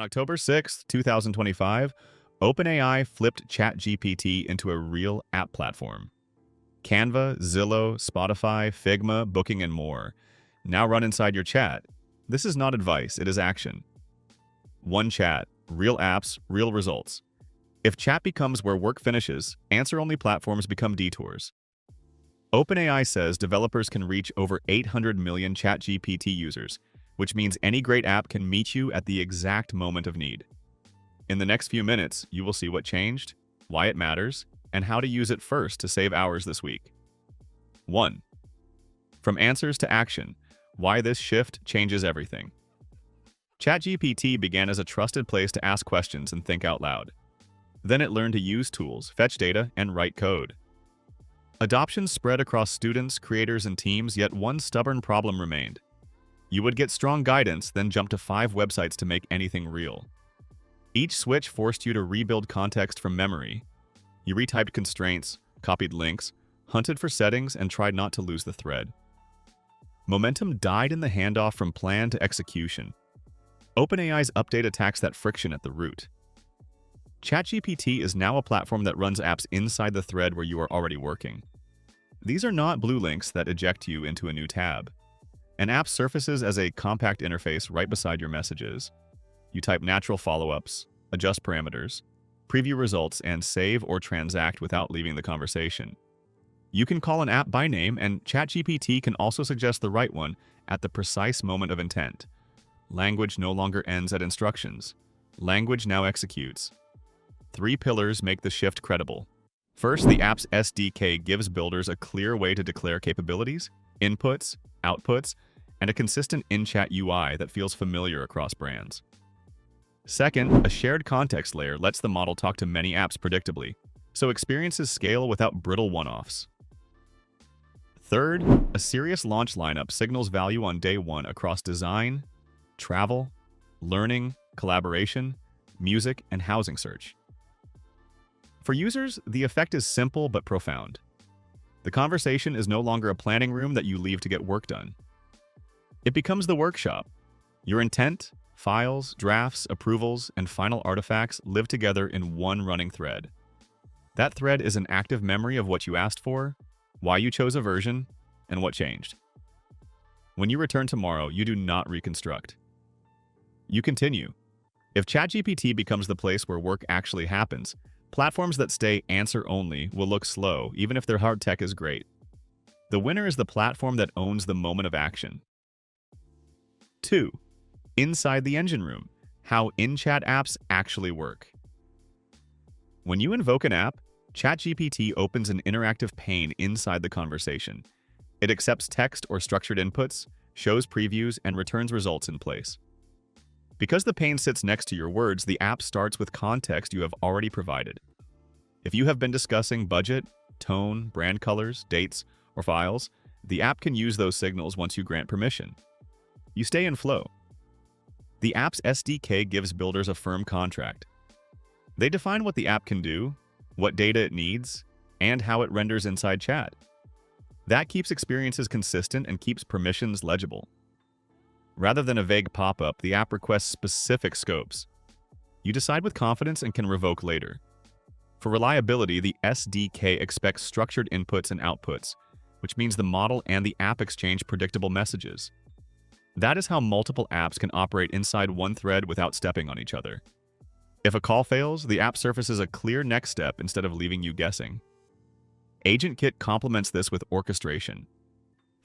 October 6th, 2025, OpenAI flipped ChatGPT into a real app platform. Canva, Zillow, Spotify, Figma, Booking, and more now run inside your chat. This is not advice, it is action. One chat, real apps, real results. If chat becomes where work finishes, answer-only platforms become detours. OpenAI says developers can reach over 800 million ChatGPT users, which means any great app can meet you at the exact moment of need. In the next few minutes, you will see what changed, why it matters, and how to use it first to save hours this week. 1. From answers to action, why this shift changes everything. ChatGPT began as a trusted place to ask questions and think out loud. Then it learned to use tools, fetch data, and write code. Adoption spread across students, creators, and teams, yet one stubborn problem remained. You would get strong guidance, then jump to 5 websites to make anything real. Each switch forced you to rebuild context from memory. You retyped constraints, copied links, hunted for settings, and tried not to lose the thread. Momentum died in the handoff from plan to execution. OpenAI's update attacks that friction at the root. ChatGPT is now a platform that runs apps inside the thread where you are already working. These are not blue links that eject you into a new tab. An app surfaces as a compact interface right beside your messages. You type natural follow-ups, adjust parameters, preview results, and save or transact without leaving the conversation. You can call an app by name, and ChatGPT can also suggest the right one at the precise moment of intent. Language no longer ends at instructions. Language now executes. 3 pillars make the shift credible. First, the Apps SDK gives builders a clear way to declare capabilities, inputs, outputs, and a consistent in-chat UI that feels familiar across brands. Second, a shared context layer lets the model talk to many apps predictably, so experiences scale without brittle one-offs. Third, a serious launch lineup signals value on day one across design, travel, learning, collaboration, music, and housing search. For users, the effect is simple but profound. The conversation is no longer a planning room that you leave to get work done. It becomes the workshop. Your intent, files, drafts, approvals, and final artifacts live together in one running thread. That thread is an active memory of what you asked for, why you chose a version, and what changed. When you return tomorrow, you do not reconstruct. You continue. If ChatGPT becomes the place where work actually happens, platforms that stay answer-only will look slow, even if their hard tech is great. The winner is the platform that owns the moment of action. 2. Inside the engine room, how in-chat apps actually work. When you invoke an app, ChatGPT opens an interactive pane inside the conversation. It accepts text or structured inputs, shows previews, and returns results in place. Because the pane sits next to your words, the app starts with context you have already provided. If you have been discussing budget, tone, brand colors, dates, or files, the app can use those signals once you grant permission. You stay in flow. The Apps SDK gives builders a firm contract. They define what the app can do, what data it needs, and how it renders inside chat. That keeps experiences consistent and keeps permissions legible. Rather than a vague pop-up, the app requests specific scopes. You decide with confidence and can revoke later. For reliability, the SDK expects structured inputs and outputs, which means the model and the app exchange predictable messages. That is how multiple apps can operate inside one thread without stepping on each other. If a call fails, the app surfaces a clear next step instead of leaving you guessing. AgentKit complements this with orchestration.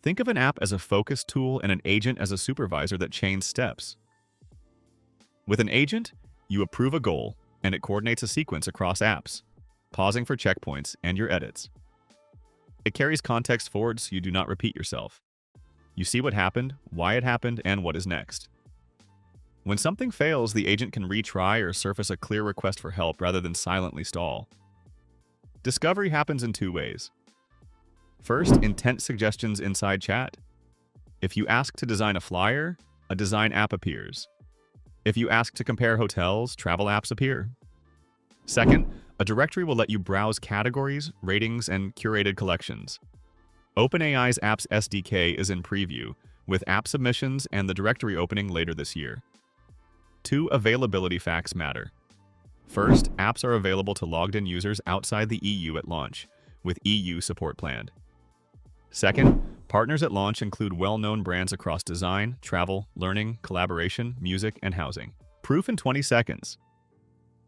Think of an app as a focus tool and an agent as a supervisor that chains steps. With an agent, you approve a goal, and it coordinates a sequence across apps, pausing for checkpoints and your edits. It carries context forward so you do not repeat yourself. You see what happened, why it happened, and what is next. When something fails, the agent can retry or surface a clear request for help rather than silently stall. Discovery happens in 2 ways. First, intent suggestions inside chat. If you ask to design a flyer, a design app appears. If you ask to compare hotels, travel apps appear. Second, a directory will let you browse categories, ratings, and curated collections. OpenAI's Apps SDK is in preview, with app submissions and the directory opening later this year. 2 availability facts matter. First, apps are available to logged-in users outside the EU at launch, with EU support planned. Second, partners at launch include well-known brands across design, travel, learning, collaboration, music, and housing. Proof in 20 seconds.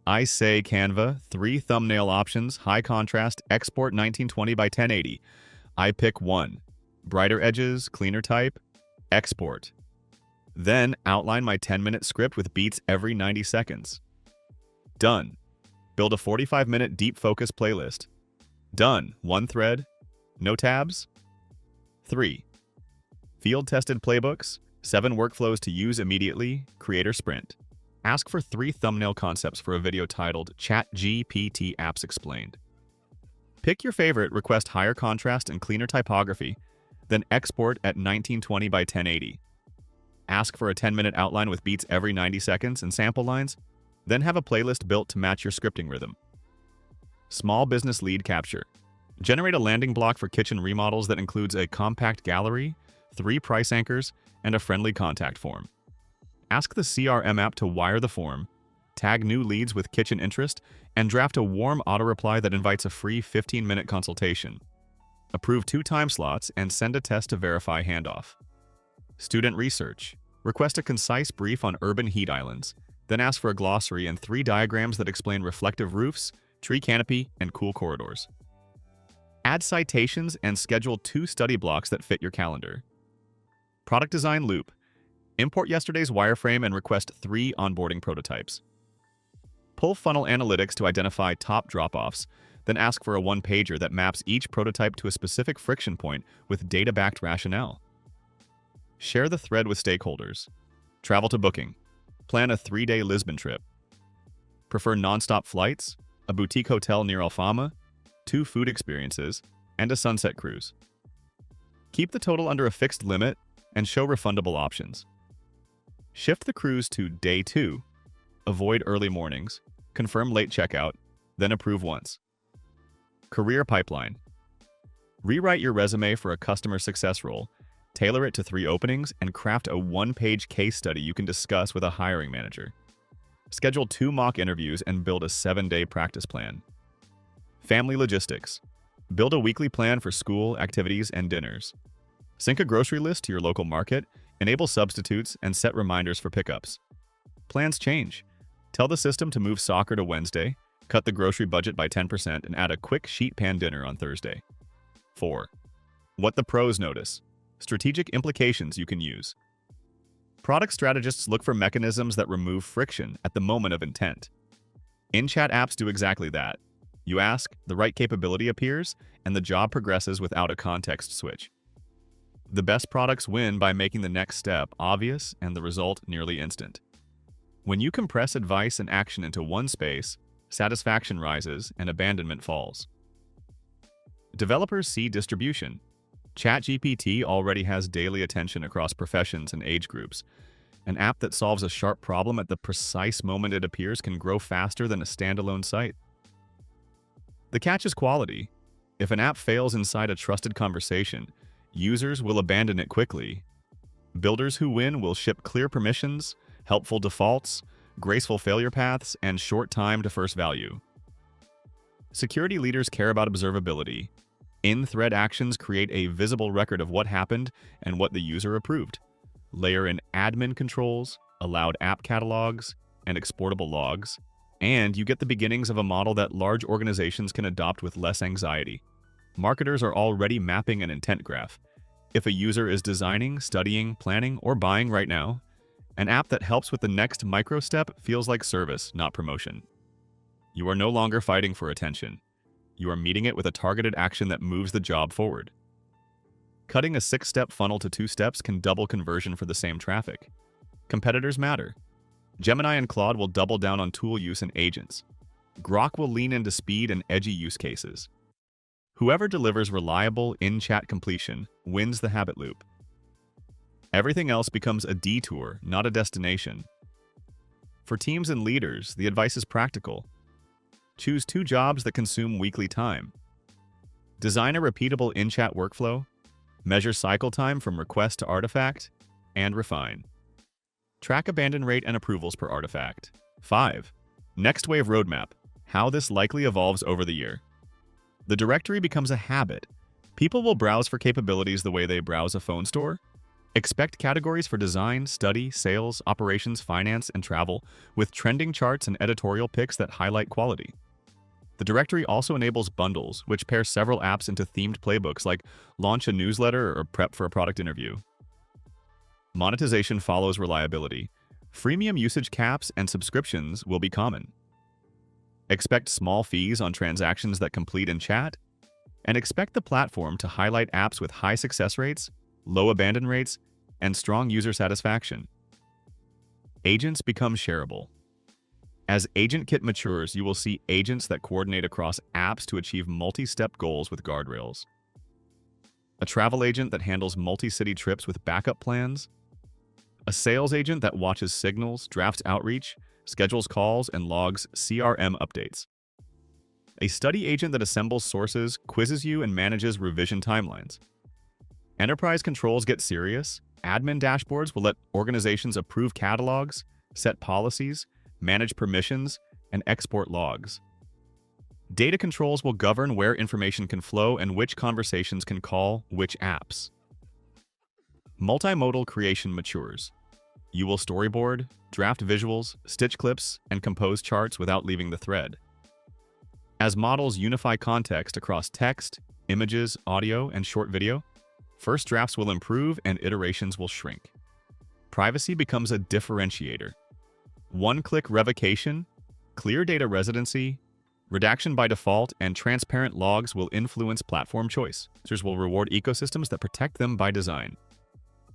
I say Canva, 3 thumbnail options, high contrast, export 1920 by 1080. I pick 1. Brighter edges, cleaner type, export. Then outline my 10-minute script with beats every 90 seconds. Done. Build a 45-minute deep focus playlist. Done. 1 thread. No tabs. 3. Field-tested playbooks, 7 workflows to use immediately, creator sprint. Ask for 3 thumbnail concepts for a video titled ChatGPT Apps Explained. Pick your favorite, request higher contrast and cleaner typography, then export at 1920 by 1080. Ask for a 10-minute outline with beats every 90 seconds and sample lines, then have a playlist built to match your scripting rhythm. Small business lead capture. Generate a landing block for kitchen remodels that includes a compact gallery, 3 price anchors, and a friendly contact form. Ask the CRM app to wire the form, tag new leads with kitchen interest, and draft a warm auto-reply that invites a free 15-minute consultation. Approve 2 time slots and send a test to verify handoff. Student research. Request a concise brief on urban heat islands, then ask for a glossary and 3 diagrams that explain reflective roofs, tree canopy, and cool corridors. Add citations and schedule 2 study blocks that fit your calendar. Product design loop. Import yesterday's wireframe and request 3 onboarding prototypes. Pull funnel analytics to identify top drop-offs, then ask for a 1-pager that maps each prototype to a specific friction point with data-backed rationale. Share the thread with stakeholders. Travel to booking. Plan a 3-day Lisbon trip. Prefer non-stop flights, a boutique hotel near Alfama, 2 food experiences, and a sunset cruise. Keep the total under a fixed limit and show refundable options. Shift the cruise to day 2. Avoid early mornings, confirm late checkout, then approve once. Career pipeline. Rewrite your resume for a customer success role, tailor it to 3 openings, and craft a 1-page case study you can discuss with a hiring manager. Schedule 2 mock interviews and build a 7-day practice plan. Family logistics. Build a weekly plan for school, activities, and dinners. Sync a grocery list to your local market, enable substitutes, and set reminders for pickups. Plans change. Tell the system to move soccer to Wednesday, cut the grocery budget by 10%, and add a quick sheet pan dinner on Thursday. 4. What the pros notice. Strategic implications you can use. Product strategists look for mechanisms that remove friction at the moment of intent. In-chat apps do exactly that. You ask, the right capability appears, and the job progresses without a context switch. The best products win by making the next step obvious and the result nearly instant. When you compress advice and action into one space, satisfaction rises and abandonment falls. Developers see distribution. ChatGPT already has daily attention across professions and age groups. An app that solves a sharp problem at the precise moment it appears can grow faster than a standalone site. The catch is quality. If an app fails inside a trusted conversation, users will abandon it quickly. Builders who win will ship clear permissions, helpful defaults, graceful failure paths, and short time to first value. Security leaders care about observability. In-thread actions create a visible record of what happened and what the user approved. Layer in admin controls, allowed app catalogs, and exportable logs, and you get the beginnings of a model that large organizations can adopt with less anxiety. Marketers are already mapping an intent graph. If a user is designing, studying, planning, or buying right now, an app that helps with the next micro step feels like service, not promotion. You are no longer fighting for attention. You are meeting it with a targeted action that moves the job forward. Cutting a 6-step funnel to 2 steps can double conversion for the same traffic. Competitors matter. Gemini and Claude will double down on tool use and agents. Grok will lean into speed and edgy use cases. Whoever delivers reliable in-chat completion wins the habit loop. Everything else becomes a detour, not a destination. For teams and leaders, the advice is practical. Choose 2 jobs that consume weekly time. Design a repeatable in-chat workflow, measure cycle time from request to artifact, and refine. Track abandon rate and approvals per artifact. 5. Next wave roadmap. How this likely evolves over the year. The directory becomes a habit. People will browse for capabilities the way they browse a phone store. Expect categories for design, study, sales, operations, finance, and travel, with trending charts and editorial picks that highlight quality. The directory also enables bundles, which pair several apps into themed playbooks like launch a newsletter or prep for a product interview. Monetization follows reliability. Freemium usage caps and subscriptions will be common. Expect small fees on transactions that complete in chat, and expect the platform to highlight apps with high success rates, low abandon rates, and strong user satisfaction. Agents become shareable. As AgentKit matures, you will see agents that coordinate across apps to achieve multi-step goals with guardrails. A travel agent that handles multi-city trips with backup plans. A sales agent that watches signals, drafts outreach, schedules calls, and logs CRM updates. A study agent that assembles sources, quizzes you, and manages revision timelines. Enterprise controls get serious. Admin dashboards will let organizations approve catalogs, set policies, manage permissions, and export logs. Data controls will govern where information can flow and which conversations can call which apps. Multimodal creation matures. You will storyboard, draft visuals, stitch clips, and compose charts without leaving the thread. As models unify context across text, images, audio, and short video, first drafts will improve and iterations will shrink. Privacy becomes a differentiator. One-click revocation, clear data residency, redaction by default, and transparent logs will influence platform choice. Users will reward ecosystems that protect them by design.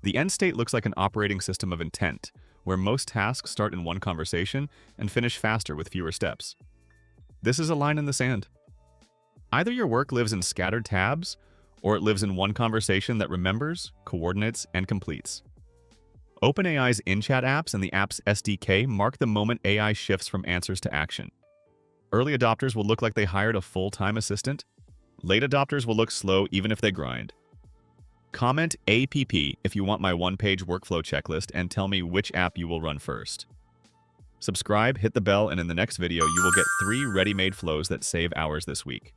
The end state looks like an operating system of intent, where most tasks start in one conversation and finish faster with fewer steps. This is a line in the sand. Either your work lives in scattered tabs, or it lives in one conversation that remembers, coordinates, and completes. OpenAI's in-chat apps and the Apps SDK mark the moment AI shifts from answers to action. Early adopters will look like they hired a full-time assistant. Late adopters will look slow even if they grind. Comment APP if you want my one-page workflow checklist and tell me which app you will run first. Subscribe, hit the bell, and in the next video you will get 3 ready-made flows that save hours this week.